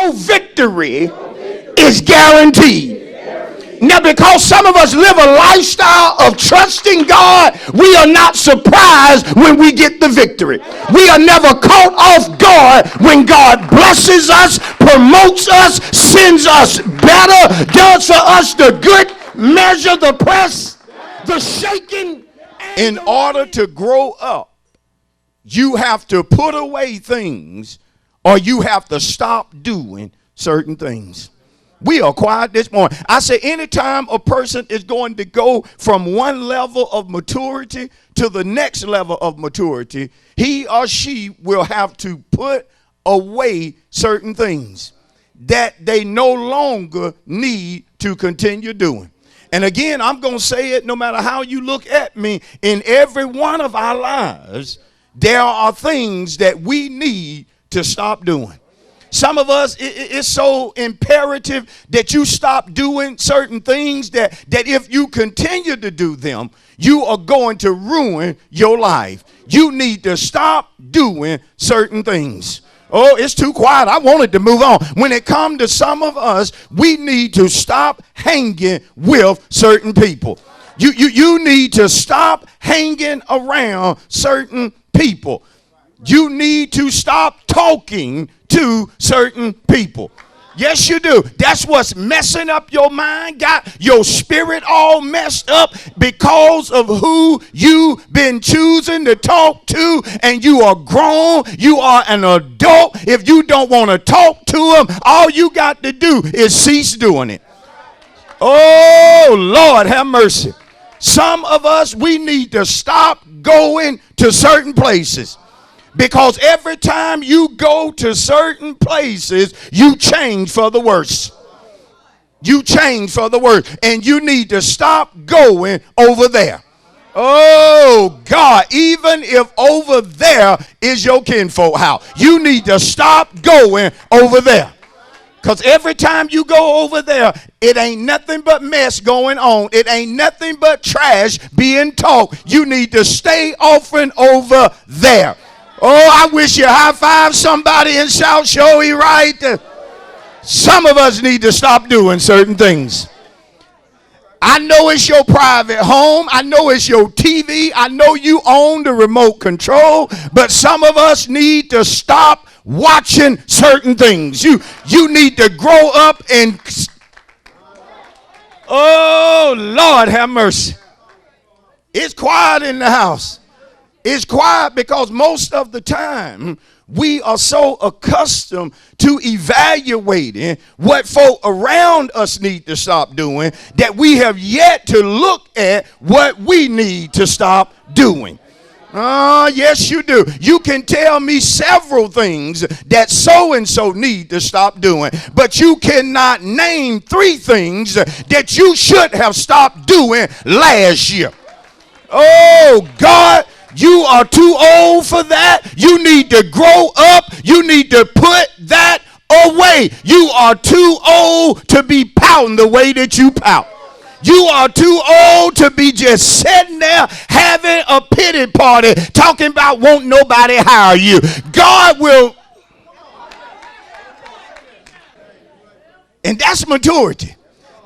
your victory is guaranteed. Now, because some of us live a lifestyle of trusting God, we are not surprised when we get the victory. We are never caught off guard when God blesses us, promotes us, sends us better, does for us the good measure, the press, the shaking. In order to grow up, you have to put away things or you have to stop doing certain things. We are quiet this morning. I say anytime a person is going to go from one level of maturity to the next level of maturity, he or she will have to put away certain things that they no longer need to continue doing. And again, I'm going to say it no matter how you look at me, in every one of our lives, there are things that we need to stop doing. Some of us, it's so imperative that you stop doing certain things that if you continue to do them, you are going to ruin your life. You need to stop doing certain things. Oh, it's too quiet. I wanted to move on. When it comes to some of us, we need to stop hanging with certain people. You need to stop hanging around certain people. You need to stop talking to certain people. Yes, you do. That's what's messing up your mind, got your spirit all messed up because of who you've been choosing to talk to, and you are grown. You are an adult. If you don't want to talk to them, all you got to do is cease doing it. Oh, Lord, have mercy. Some of us, we need to stop going to certain places. Because every time you go to certain places, you change for the worse. You change for the worse. And you need to stop going over there. Oh, God, even if over there is your kinfolk house, you need to stop going over there. Because every time you go over there, it ain't nothing but mess going on. It ain't nothing but trash being talked. You need to stay often over there. Oh, I wish you high five somebody and shout, show he right. Some of us need to stop doing certain things. I know it's your private home. I know it's your TV. I know you own the remote control. But some of us need to stop watching certain things. You need to grow up and... Oh, Lord, have mercy. It's quiet in the house. It's quiet because most of the time we are so accustomed to evaluating what folk around us need to stop doing that we have yet to look at what we need to stop doing. Yes, you do. You can tell me several things that so-and-so need to stop doing, but you cannot name 3 things that you should have stopped doing last year. Oh, God. You are too old for that. You need to grow up. You need to put that away. You are too old to be pouting the way that you pout. You are too old to be just sitting there having a pity party talking about won't nobody hire you. God will. And that's maturity.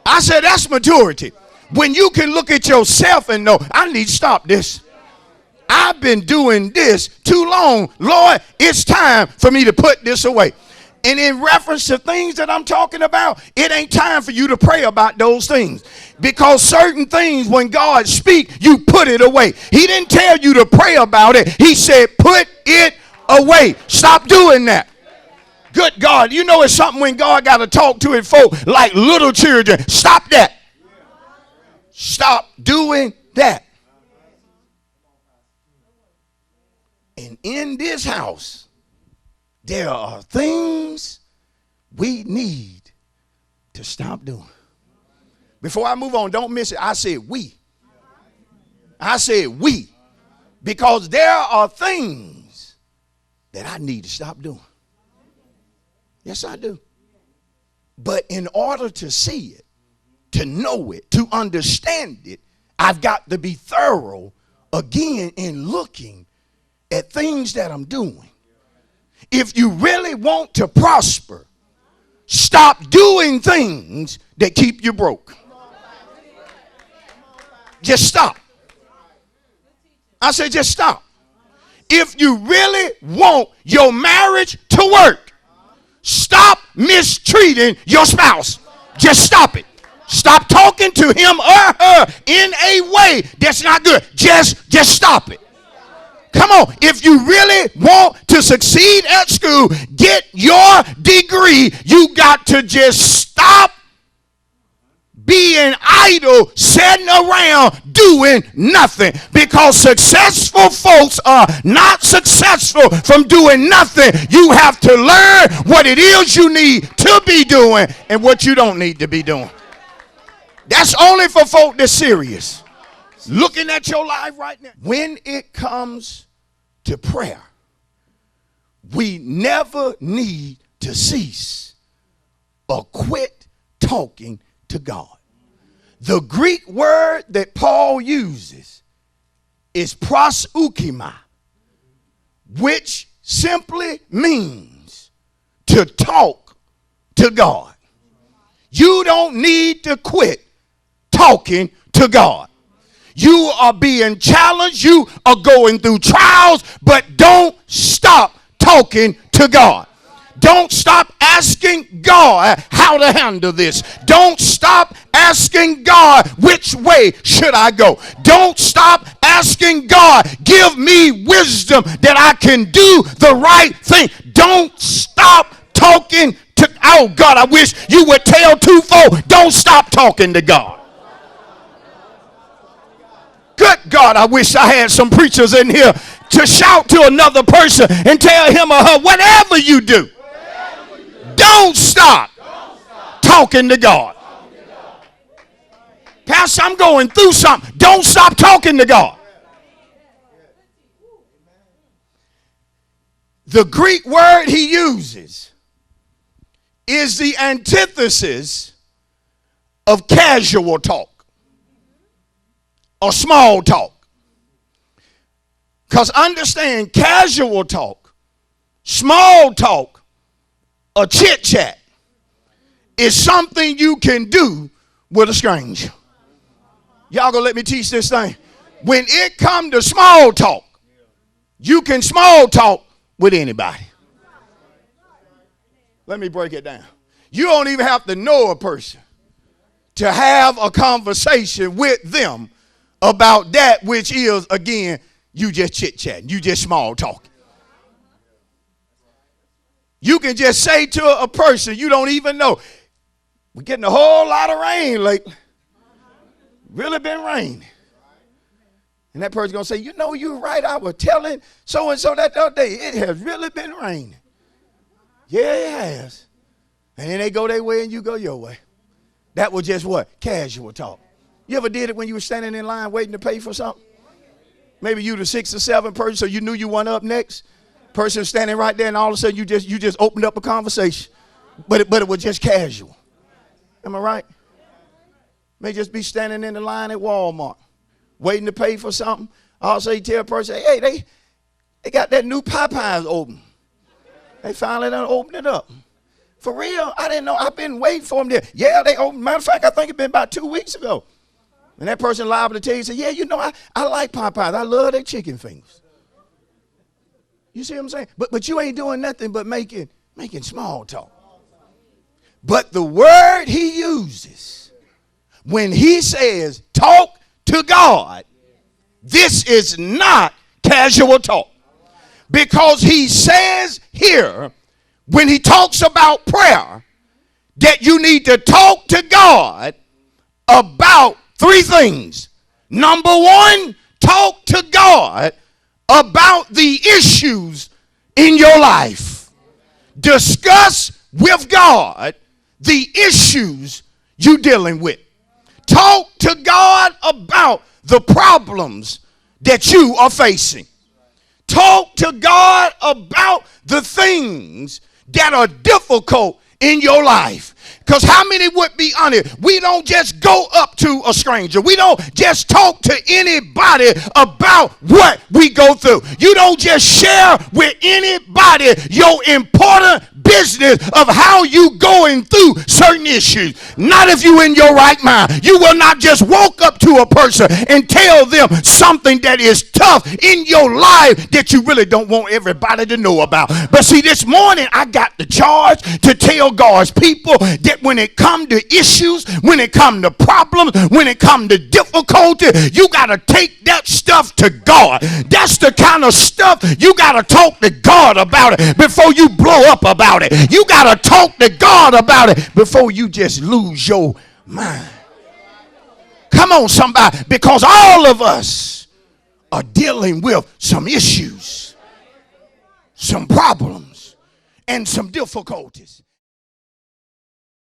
I said that's maturity. When you can look at yourself and know, I need to stop this. I've been doing this too long. Lord, it's time for me to put this away. And in reference to things that I'm talking about, it ain't time for you to pray about those things. Because certain things, when God speaks, you put it away. He didn't tell you to pray about it. He said, put it away. Stop doing that. Good God, you know it's something when God got to talk to his folk like little children. Stop that. Stop doing that. And in this house, there are things we need to stop doing. Before I move on, don't miss it. I said we. I said we. Because there are things that I need to stop doing. Yes, I do. But in order to see it, to know it, to understand it, I've got to be thorough again in looking at things that I'm doing. If you really want to prosper, stop doing things that keep you broke. Just stop. I say just stop. If you really want your marriage to work, stop mistreating your spouse. Just stop it. Stop talking to him or her in a way that's not good. Just stop it. Come on. If you really want to succeed at school, get your degree, you got to just stop being idle, sitting around doing nothing. Because successful folks are not successful from doing nothing. You have to learn what it is you need to be doing and what you don't need to be doing. That's only for folk that's serious. Looking at your life right now. When it comes to prayer, we never need to cease or quit talking to God. The Greek word that Paul uses is prosoukima, which simply means to talk to God. You don't need to quit talking to God. You are being challenged. You are going through trials, but don't stop talking to God. Don't stop asking God how to handle this. Don't stop asking God, which way should I go? Don't stop asking God, give me wisdom that I can do the right thing. Don't stop talking to, oh God, I wish you would tell twofold, don't stop talking to God. Good God, I wish I had some preachers in here to shout to another person and tell him or her, whatever you do, don't stop talking to God. Pastor, I'm going through something. Don't stop talking to God. The Greek word he uses is the antithesis of casual talk or small talk. Because understand, casual talk, small talk, or chit chat is something you can do with a stranger. Y'all gonna let me teach this thing? When it come to small talk, you can small talk with anybody. Let me break it down. You don't even have to know a person to have a conversation with them about that which is, again, you just chit-chatting. You just small talking. You can just say to a person you don't even know, we're getting a whole lot of rain lately. Really been raining. And that person's going to say, you know, you're right. I was telling so-and-so that other day. It has really been raining. Yeah, it has. And then they go their way and you go your way. That was just what? Casual talk. You ever did it when you were standing in line waiting to pay for something? Maybe you the 6th or 7th person, so you knew you went up next. Person standing right there, and all of a sudden you just opened up a conversation. But it was just casual. Am I right? May just be standing in the line at Walmart, waiting to pay for something. All of a sudden you tell a person, hey, they got that new Popeyes open. They finally done opened it up. For real? I didn't know. I've been waiting for them there. Yeah, they opened. Matter of fact, I think it's been about 2 weeks ago. And that person liable to tell you, say, yeah, you know, I like Popeyes. I love their chicken fingers. You see what I'm saying? But you ain't doing nothing but making small talk. But the word he uses when he says talk to God, this is not casual talk. Because he says here, when he talks about prayer, that you need to talk to God about 3 things. Number 1, talk to God about the issues in your life. Discuss with God the issues you're dealing with. Talk to God about the problems that you are facing. Talk to God about the things that are difficult in your life. Because how many would be honest? We don't just go up to a stranger. We don't just talk to anybody about what we go through. You don't just share with anybody your important business of how you going going through certain issues. Not if you're in your right mind. You will not just walk up to a person and tell them something that is tough in your life that you really don't want everybody to know about. But see, this morning I got the charge to tell God's people that when it come to issues, when it come to problems, when it come to difficulty, you got to take that stuff to God. That's the kind of stuff you got to talk to God about it before you blow up about it. You got to talk to God about it before you just lose your mind. Come on, somebody, because all of us are dealing with some issues, some problems, and some difficulties.